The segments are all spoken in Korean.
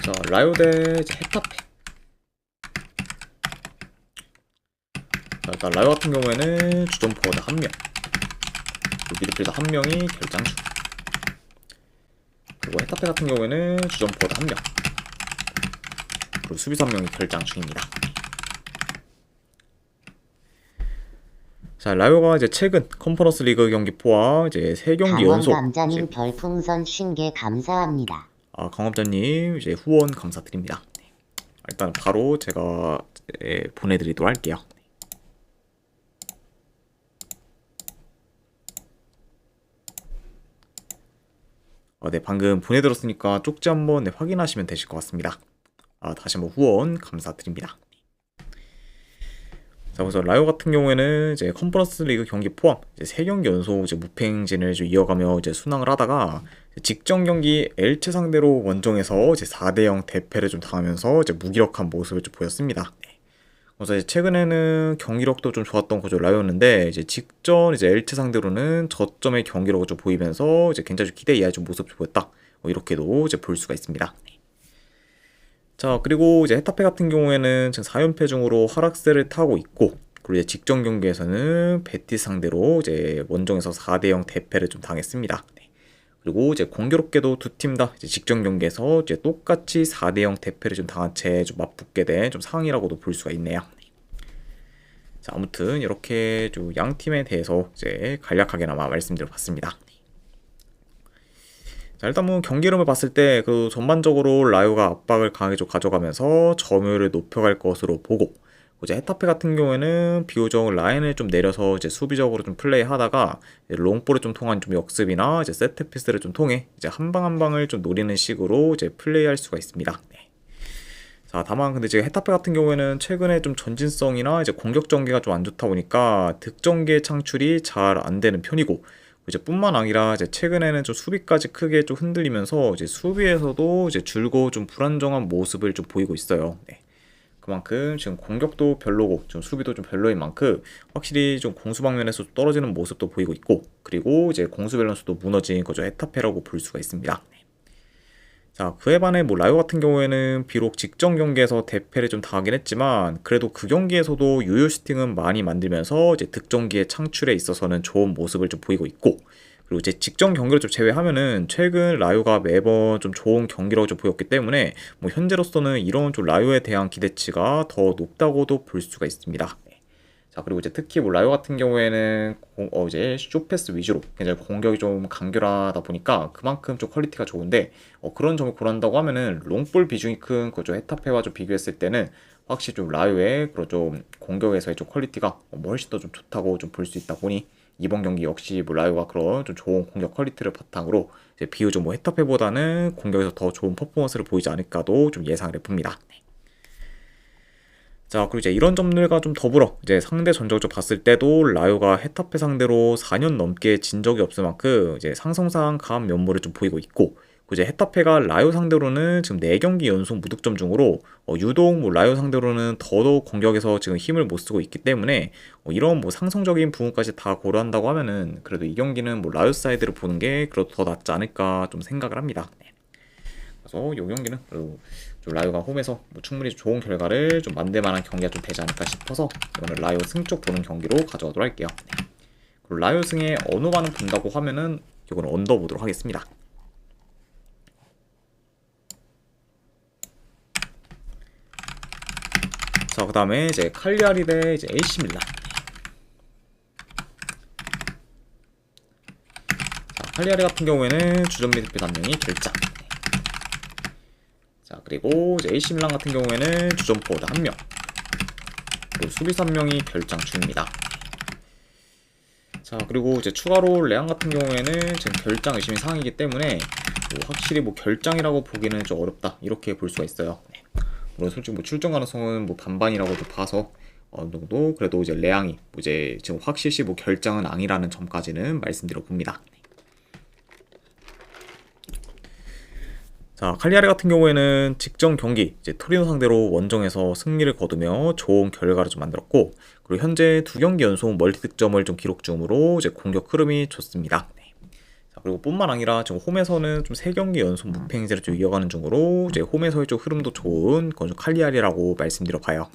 자, 라요 대 이제 헤타페. 자, 일단 라요 같은 경우에는 주전 포워드 1명, 미드필더 1명이 결장 중. 그리고 헤타페 같은 경우에는 주전 포워드 1명, 그리고 수비수 1명이 결장 중입니다. 자, 라요가 이제 최근 컨퍼런스 리그 경기 포함 이제 3경기 연속. 강원감자님 별풍선 50개 감사합니다. 강업자님 이제 후원 감사드립니다. 일단 바로 제가 보내드리도록 할게요. 네, 방금 보내드렸으니까 쪽지 한번 확인하시면 되실 것 같습니다. 다시 한번 후원 감사드립니다. 자, 그래서 라요 같은 경우에는 이제 컨퍼런스 리그 경기 포함 이제 3경기 연속 이제 무패 행진을 좀 이어가며 이제 순항을 하다가 직전 경기 엘체 상대로 원정에서 이제 4대0 대패를 좀 당하면서 이제 무기력한 모습을 좀 보였습니다. 그래서 이제 최근에는 경기력도 좀 좋았던 거죠 라요였는데 이제 직전 이제 엘체 상대로는 저점의 경기력을 좀 보이면서 이제 굉장히 기대 이하의 좀 모습을 보였다. 이렇게도 이제 볼 수가 있습니다. 자, 그리고 이제 헤타페 같은 경우에는 지금 4연패 중으로 하락세를 타고 있고, 그리고 이제 직전 경기에서는 베티스 상대로 이제 원정에서 4대0 대패를 좀 당했습니다. 그리고 이제 공교롭게도 두 팀 다 이제 직전 경기에서 이제 똑같이 4대0 대패를 좀 당한 채 좀 맞붙게 된 좀 상황이라고도 볼 수가 있네요. 자, 아무튼 이렇게 좀 양 팀에 대해서 이제 간략하게나마 말씀드려봤습니다. 자, 일단 뭐 경기 흐름을 봤을 때 그 전반적으로 라요가 압박을 강하게 좀 가져가면서 점유율을 높여갈 것으로 보고, 이제 헤타페 같은 경우에는 비교적 라인을 좀 내려서 이제 수비적으로 좀 플레이하다가 롱볼을 좀 통한 좀 역습이나 이제 세트 피스를 좀 통해 이제 한 방 한 방을 좀 노리는 식으로 이제 플레이할 수가 있습니다. 자, 다만 근데 지금 헤타페 같은 경우에는 최근에 좀 전진성이나 이제 공격 전개가 좀 안 좋다 보니까 득점계 창출이 잘 안 되는 편이고, 이제 뿐만 아니라 이제 최근에는 좀 수비까지 크게 좀 흔들리면서 이제 수비에서도 이제 줄고 좀 불안정한 모습을 좀 보이고 있어요. 그만큼 지금 공격도 별로고 좀 수비도 좀 별로인 만큼 확실히 좀 공수 방면에서 떨어지는 모습도 보이고 있고, 그리고 이제 공수 밸런스도 무너진 거죠. 헤타페라고 볼 수가 있습니다. 자, 그에 반해 뭐 라요 같은 경우에는 비록 직전 경기에서 대패를 좀 당하긴 했지만 그래도 그 경기에서도 유효 슈팅은 많이 만들면서 이제 득점기의 창출에 있어서는 좋은 모습을 좀 보이고 있고, 그리고 이제 직전 경기를 좀 제외하면은 최근 라요가 매번 좀 좋은 경기력을 좀 보였기 때문에 뭐 현재로서는 이런 좀 라요에 대한 기대치가 더 높다고도 볼 수가 있습니다. 자, 그리고 이제 특히 뭐 라요 같은 경우에는 이제 쇼패스 위주로 굉장히 공격이 좀 간결하다 보니까 그만큼 좀 퀄리티가 좋은데, 그런 점을 고려한다고 하면은 롱볼 비중이 큰 그죠 헤타페와 좀 비교했을 때는 확실히 좀 라요의 그런 좀 공격에서의 좀 퀄리티가 훨씬 더 좀 좋다고 좀 볼 수 있다 보니 이번 경기 역시 뭐 라요가 그런 좀 좋은 공격 퀄리티를 바탕으로 이제 비교적 뭐 헤타페보다는 공격에서 더 좋은 퍼포먼스를 보이지 않을까도 좀 예상을 해봅니다. 자, 그리고 이제 이런 점들과 좀 더불어 이제 상대 전적을 좀 봤을 때도 라요가 헤타페 상대로 4년 넘게 진 적이 없을 만큼 이제 상성상 강한 면모를 좀 보이고 있고, 이제 헤타페가 라요 상대로는 지금 4경기 연속 무득점 중으로 유독 뭐 라요 상대로는 더더욱 공격에서 지금 힘을 못 쓰고 있기 때문에 이런 뭐 상성적인 부분까지 다 고려한다고 하면은 그래도 이 경기는 뭐 라요 사이드를 보는 게 그래도 더 낫지 않을까 좀 생각을 합니다. 그래서 이 경기는 그래도 좀 라요가 홈에서 뭐 충분히 좋은 결과를 좀 만들 만한 경기가 좀 되지 않을까 싶어서 이거는 라요 승 쪽 보는 경기로 가져가도록 할게요. 그리고 라요 승에 어느 반응 본다고 하면은 이거는 언더 보도록 하겠습니다. 자, 그 다음에 이제 칼리아리 대 이제 AC 밀란. 자, 칼리아리 같은 경우에는 주전 미드필더 1명이 결장. 자, 그리고 이제 AC 밀란 같은 경우에는 주전 포워드 1명, 그리고 수비수 1명이 결장 중입니다. 자, 그리고 이제 추가로 레앙 같은 경우에는 지금 결장 의심이 상황이기 때문에 뭐 확실히 뭐 결장이라고 보기는 좀 어렵다 이렇게 볼 수가 있어요. 물론 솔직히 뭐 출전 가능성은 뭐 반반이라고도 봐서 어느 정도 그래도 이제 레앙이 뭐 이제 지금 확실시 뭐 결장은 아니라는 점까지는 말씀드려 봅니다. 자, 칼리아리 같은 경우에는 직전 경기 이제 토리노 상대로 원정에서 승리를 거두며 좋은 결과를 좀 만들었고, 그리고 현재 2경기 연속 멀티 득점을 좀 기록 중으로 이제 공격 흐름이 좋습니다. 자, 그리고 뿐만 아니라 지금 홈에서는 좀 3경기 연속 무패 행세를 좀 이어가는 중으로 이제 홈에서의 좀 흐름도 좋은 그건 좀 칼리아리라고 말씀드려 봐요.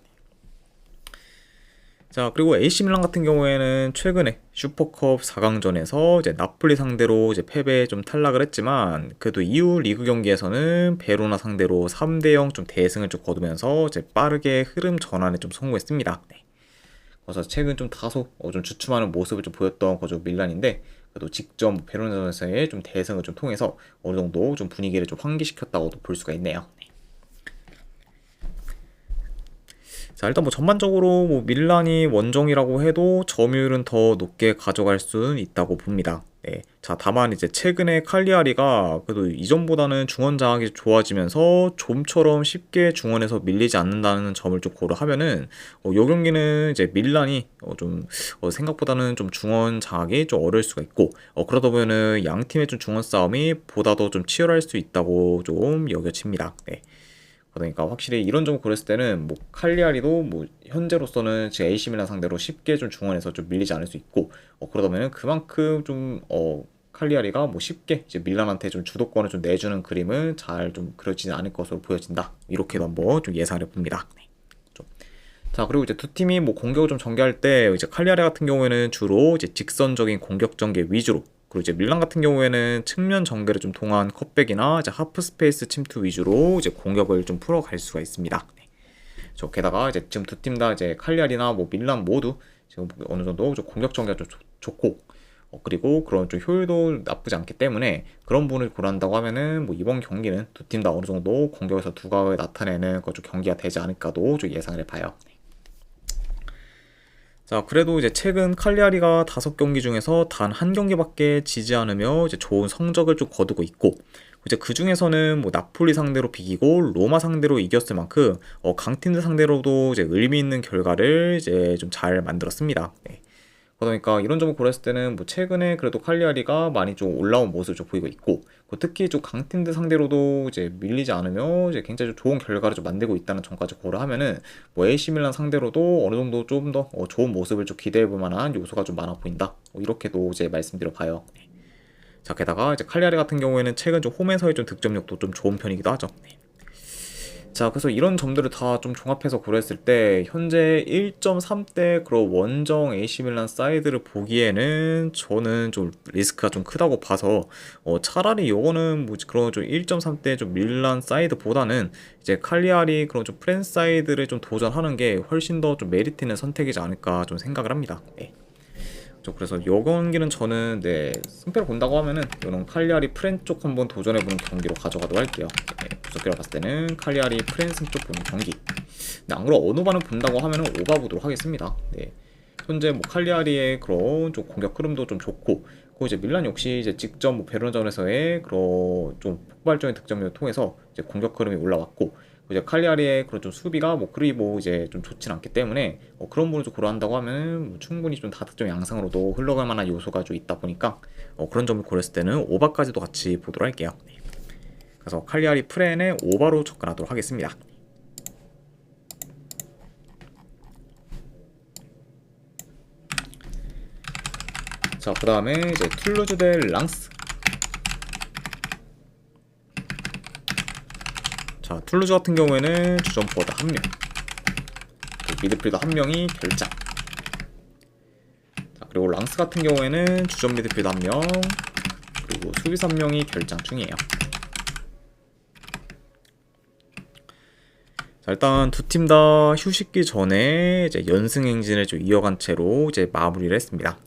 자, 그리고 AC 밀란 같은 경우에는 최근에 슈퍼컵 4강전에서 이제 나폴리 상대로 이제 패배에 좀 탈락을 했지만 그래도 이후 리그 경기에서는 베로나 상대로 3대0 좀 대승을 좀 거두면서 이제 빠르게 흐름 전환에 좀 성공했습니다. 네. 그래서 최근 좀 다소 좀 주춤하는 모습을 좀 보였던 거죠 밀란인데 그래도 직접 베로나전에서의 좀 대승을 좀 통해서 어느 정도 좀 분위기를 좀 환기시켰다고도 볼 수가 있네요. 자, 일단 뭐 전반적으로 뭐 밀란이 원정이라고 해도 점유율은 더 높게 가져갈 수는 있다고 봅니다. 네. 자, 다만 이제 최근에 칼리아리가 그래도 이전보다는 중원 장악이 좋아지면서 좀처럼 쉽게 중원에서 밀리지 않는다는 점을 좀 고려하면은 요 경기는 이제 밀란이 좀 생각보다는 좀 중원 장악이 좀 어려울 수가 있고 그러다 보면은 양 팀의 좀 중원 싸움이 보다 더 좀 치열할 수 있다고 좀 여겨집니다. 네. 그러니까 확실히 이런 점을 고렸을 때는 뭐 칼리아리도 뭐 현재로서는 제 AC 밀란 상대로 쉽게 좀 중원에서 좀 밀리지 않을 수 있고 그러다 보면 그만큼 좀 칼리아리가 뭐 쉽게 이제 밀란한테 좀 주도권을 좀 내주는 그림을 잘 좀 그려지지 않을 것으로 보여진다. 이렇게도 한번 좀 예상을 해봅니다. 네. 자, 그리고 이제 두 팀이 뭐 공격을 좀 전개할 때 이제 칼리아리 같은 경우에는 주로 이제 직선적인 공격 전개 위주로 그리고 이제 밀란 같은 경우에는 측면 전개를 좀 통한 컷백이나 이제 하프 스페이스 침투 위주로 이제 공격을 좀 풀어갈 수가 있습니다. 네. 게다가 이제 지금 두 팀 다 이제 칼리아리나 뭐 밀란 모두 지금 어느 정도 좀 공격 전개가 좀 좋고 그리고 그런 좀 효율도 나쁘지 않기 때문에 그런 부분을 고려한다고 하면은 뭐 이번 경기는 두 팀 다 어느 정도 공격에서 두각을 나타내는 좀 경기가 되지 않을까도 좀 예상을 해봐요. 자, 그래도 이제 최근 칼리아리가 5경기 중에서 단 한 경기밖에 지지 않으며 이제 좋은 성적을 좀 거두고 있고 이제 그 중에서는 뭐 나폴리 상대로 비기고 로마 상대로 이겼을 만큼 강팀들 상대로도 이제 의미 있는 결과를 이제 좀 잘 만들었습니다. 네. 그러니까 이런 점을 고려했을 때는 뭐 최근에 그래도 칼리아리가 많이 좀 올라온 모습을 좀 보이고 있고 특히 좀 강팀들 상대로도 이제 밀리지 않으며 이제 굉장히 좀 좋은 결과를 좀 만들고 있다는 점까지 고려하면은 뭐 AC 밀란 상대로도 어느 정도 좀 더 좋은 모습을 좀 기대해 볼 만한 요소가 좀 많아 보인다. 이렇게도 이제 말씀드려 봐요. 자, 게다가 이제 칼리아리 같은 경우에는 최근 좀 홈에서의 좀 득점력도 좀 좋은 편이기도 하죠. 네. 자, 그래서 이런 점들을 다 좀 종합해서 고려했을 때 현재 1.3대 그런 원정 AC 밀란 사이드를 보기에는 저는 좀 리스크가 좀 크다고 봐서 차라리 이거는 뭐 그런 좀 1.3대 좀 밀란 사이드보다는 이제 칼리아리 그런 좀 프렌 사이드를 좀 도전하는 게 훨씬 더 좀 메리트 있는 선택이지 않을까 좀 생각을 합니다. 네. 그래서 이 경기는 저는 승패를 본다고 하면은 이런 칼리아리 프렌 쪽 한번 도전해보는 경기로 가져가도록 할게요. 네, 분석기로 봤을 때는 칼리아리 프렌 승 쪽 보는 경기. 근데 안 그래도 어느 반을 본다고 하면은 오바 보도록 하겠습니다. 네. 현재 뭐 칼리아리의 그런 좀 공격 흐름도 좀 좋고, 그리고 이제 밀란 역시 이제 직접 뭐 베로나전에서의 그런 좀 폭발적인 득점을 통해서 이제 공격 흐름이 올라왔고, 이제 칼리아리의 그런 좀 수비가 뭐 그리 뭐 이제 좀 좋진 않기 때문에 그런 부분을 좀 고려한다고 하면 뭐 충분히 좀 다득점 양상으로도 흘러갈 만한 요소가 좀 있다 보니까 그런 점을 고렸을 때는 오바까지도 같이 보도록 할게요. 네. 그래서 칼리아리 프렌의 오바로 접근하도록 하겠습니다. 자, 그 다음에 이제 툴루즈 대 랑스. 자, 툴루즈 같은 경우에는 주전포워드 1명, 미드필더 1명이 결장. 자, 그리고 랑스 같은 경우에는 주전 미드필더 1명, 그리고 수비수 1명이 결장 중이에요. 자, 일단 두 팀 다 휴식기 전에 이제 연승 행진을 좀 이어간 채로 이제 마무리를 했습니다.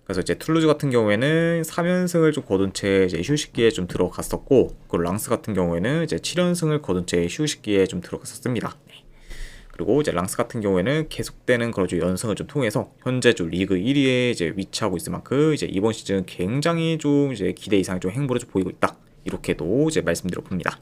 그래서 이제 툴루즈 같은 경우에는 3연승을 좀 거둔 채 이제 휴식기에 좀 들어갔었고, 그리고 랑스 같은 경우에는 이제 7연승을 거둔 채 휴식기에 좀 들어갔었습니다. 그리고 이제 랑스 같은 경우에는 계속되는 그런 좀 연승을 좀 통해서 현재 좀 리그 1위에 이제 위치하고 있을 만큼 이제 이번 시즌 굉장히 좀 이제 기대 이상의 좀 행보를 좀 보이고 있다. 이렇게도 이제 말씀드려 봅니다.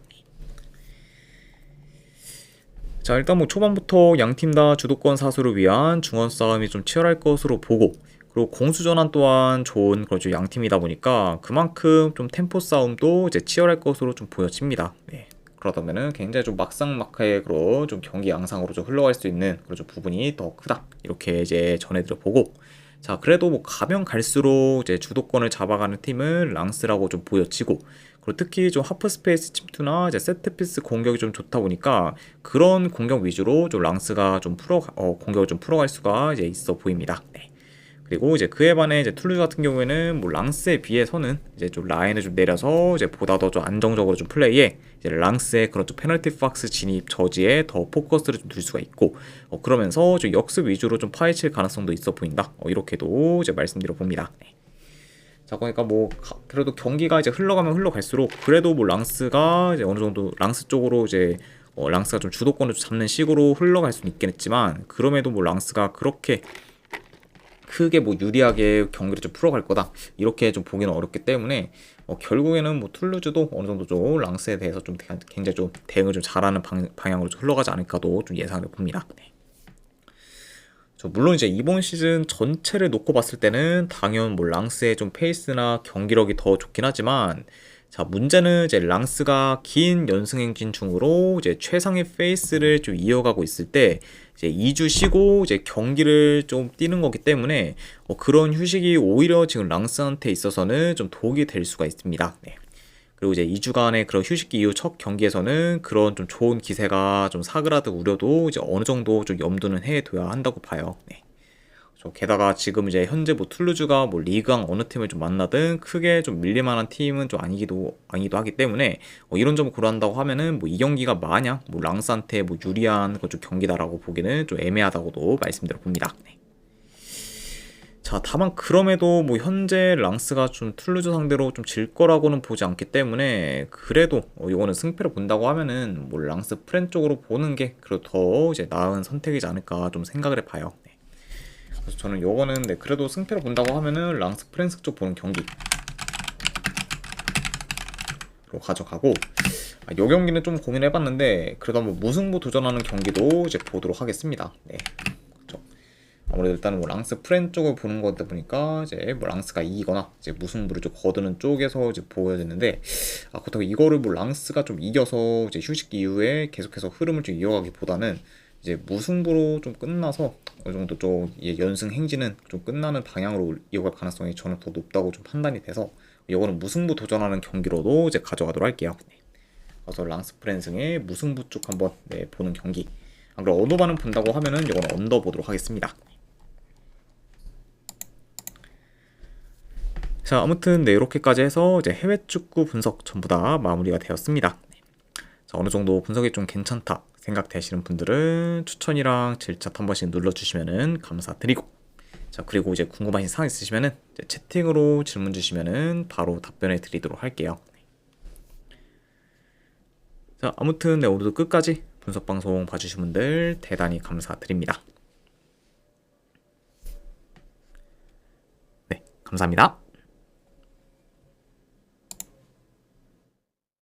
자, 일단 뭐 초반부터 양팀 다 주도권 사수를 위한 중원 싸움이 좀 치열할 것으로 보고, 그리고 공수 전환 또한 좋은 그런 좀 양팀이다 보니까 그만큼 좀 템포 싸움도 이제 치열할 것으로 좀 보여집니다. 네. 그러다 보면은 굉장히 좀 막상막하의 그런 좀 경기 양상으로 좀 흘러갈 수 있는 그런 좀 부분이 더 크다. 이렇게 이제 전해드려 보고, 자, 그래도 뭐 가면 갈수록 이제 주도권을 잡아가는 팀은 랑스라고 좀 보여지고, 그리고 특히 좀 하프 스페이스 침투나 이제 세트피스 공격이 좀 좋다 보니까 그런 공격 위주로 좀 랑스가 좀 공격을 좀 풀어갈 수가 이제 있어 보입니다. 네. 그리고 이제 그에 반해 이제 툴루즈 같은 경우에는 뭐 랑스에 비해서는 이제 좀 라인을 좀 내려서 이제 보다 더 좀 안정적으로 좀 플레이해 이제 랑스의 그런 좀 페널티 박스 진입 저지에 더 포커스를 좀 둘 수가 있고, 그러면서 좀 역습 위주로 좀 파헤칠 가능성도 있어 보인다. 이렇게도 이제 말씀드려 봅니다. 네. 자, 그러니까 뭐 그래도 경기가 이제 흘러가면 흘러갈수록 그래도 뭐 랑스가 이제 어느 정도 랑스 쪽으로 이제 랑스가 좀 주도권을 좀 잡는 식으로 흘러갈 수는 있겠지만, 그럼에도 뭐 랑스가 그렇게 크게 뭐 유리하게 경기를 좀 풀어갈 거다 이렇게 좀 보기는 어렵기 때문에 결국에는 뭐 툴루즈도 어느 정도 좀 랑스에 대해서 좀 굉장히 좀 대응을 좀 잘하는 방향으로 좀 흘러가지 않을까도 좀 예상을 봅니다. 네. 물론 이제 이번 시즌 전체를 놓고 봤을 때는 당연 뭐 랑스의 좀 페이스나 경기력이 더 좋긴 하지만, 자, 문제는 이제 랑스가 긴 연승 행진 중으로 이제 최상의 페이스를 좀 이어가고 있을 때 이제 2주 쉬고 이제 경기를 좀 뛰는 거기 때문에 그런 휴식이 오히려 지금 랑스한테 있어서는 좀 독이 될 수가 있습니다. 네. 그리고 이제 2주간의 그런 휴식기 이후 첫 경기에서는 그런 좀 좋은 기세가 좀 사그라들 우려도 이제 어느 정도 좀 염두는 해둬야 한다고 봐요. 네. 게다가 지금 이제 현재 뭐 툴루즈가 뭐 리그왕 어느 팀을 좀 만나든 크게 좀 밀릴만한 팀은 좀 아니기도 하기 때문에 이런 점을 고려한다고 하면은 뭐 이 경기가 마냥 뭐 랑스한테 뭐 유리한 좀 경기다라고 보기는 좀 애매하다고도 말씀드려 봅니다. 네. 자, 다만 그럼에도 뭐 현재 랑스가 좀 툴루즈 상대로 좀 질 거라고는 보지 않기 때문에, 그래도 이거는 승패를 본다고 하면은 뭐 랑스 프렌 쪽으로 보는 게 그래도 더 이제 나은 선택이지 않을까 좀 생각을 해봐요. 네. 그래서 저는 요거는 네, 그래도 승패를 본다고 하면은 랑스 프렌스 쪽 보는 경기로 가져가고, 요 경기는 좀 고민해봤는데 그래도 한번 무승부 도전하는 경기도 이제 보도록 하겠습니다. 네. 그렇죠. 아무래도 일단은 뭐 랑스 프렌 쪽을 보는 거다 보니까 이제 뭐 랑스가 이기거나 이제 무승부를 좀 거두는 쪽에서 이제 보여야 되는데, 그렇다고 이거를 뭐 랑스가 좀 이겨서 이제 휴식기 이후에 계속해서 흐름을 좀 이어가기보다는 이제 무승부로 좀 끝나서 어느 정도 좀 연승 행진은 좀 끝나는 방향으로 이어갈 가능성이 저는 더 높다고 좀 판단이 돼서 이거는 무승부 도전하는 경기로도 이제 가져가도록 할게요. 네. 그래서 랑스 프렌승의 무승부 쪽 한번 네, 보는 경기. 안 그럼 언더바는 본다고 하면은 이거는 언더 보도록 하겠습니다. 자, 아무튼 네, 이렇게까지 해서 이제 해외 축구 분석 전부 다 마무리가 되었습니다. 자, 어느 정도 분석이 좀 괜찮다 생각되시는 분들은 추천이랑 질차 한 번씩 눌러주시면은 감사드리고, 자, 그리고 이제 궁금하신 사항 있으시면은 이제 채팅으로 질문 주시면은 바로 답변해 드리도록 할게요. 자, 아무튼 네, 오늘도 끝까지 분석 방송 봐주신 분들 대단히 감사드립니다. 네, 감사합니다.